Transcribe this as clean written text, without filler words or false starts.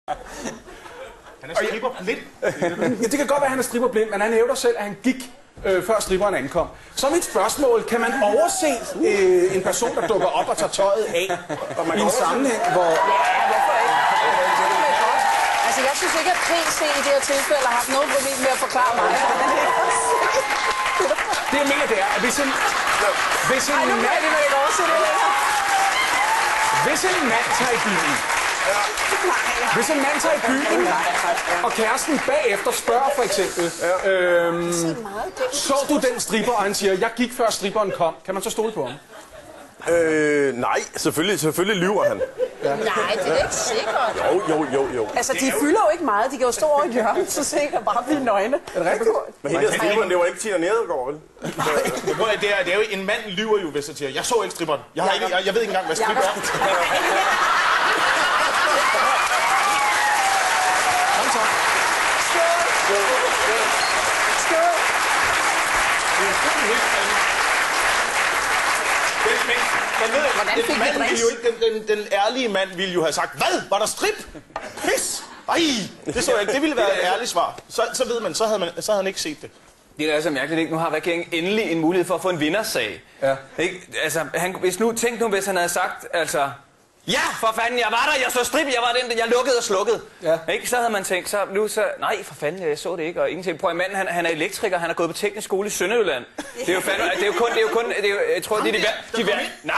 Han er stripperblind. Ja, det kan godt være, at han er stripperblind, men han hævder selv, at han gik før stripperen ankom. Så mit spørgsmål, kan man overse en person, der dukker op og tager tøjet af i en sammenhæng, hvor... Ja, hvorfor ikke? Altså, jeg synes ikke, at PC i det her tilfælde har haft noget problem med at forklare mig. Det jeg mener, det er, at hvis en mand tager i byen, hvis en mand tager i byen, og kæresten bagefter spørger for eksempel, så du den stripper, og han siger, jeg gik før stripperen kom, kan man så stole på ham? Nej, selvfølgelig lyver han. Ja. Nej, det er ikke sikkert. Jo. Altså, de fylder jo ikke meget. De kan jo stå over i hjørnet, så sikkert bare blive nøgne. Er det rigtigt? Men hende der stripperen, det var ikke Tina Nedergaard, vel? Det er jo, en mand lyver jo, hvis jeg siger, jeg så ikke stripperen. Jeg ved ikke engang, hvad stripper er. Kom så. Men den ærlige mand ville jo have sagt, hvad? Var der strip? Pis! Ej, det så jeg ikke. Det ville være et ærligt svar. Så ved man, så havde han ikke set det. Det er altså mærkeligt, ikke? Nu har regeringen endelig en mulighed for at få en vindersag. Ja. Ikke? Altså, tænk nu, hvis han havde sagt, altså... Ja, for fanden, jeg var der, jeg så strip, jeg var den, jeg lukkede og slukkede. Ja. Ikke? Så havde man tænkt, nej, for fanden, jeg så det ikke, og ingenting. Prøv, manden, han er elektriker, han har gået på teknisk skole i Sønderjylland. Det er jo fandme, jeg tror, det er de nej!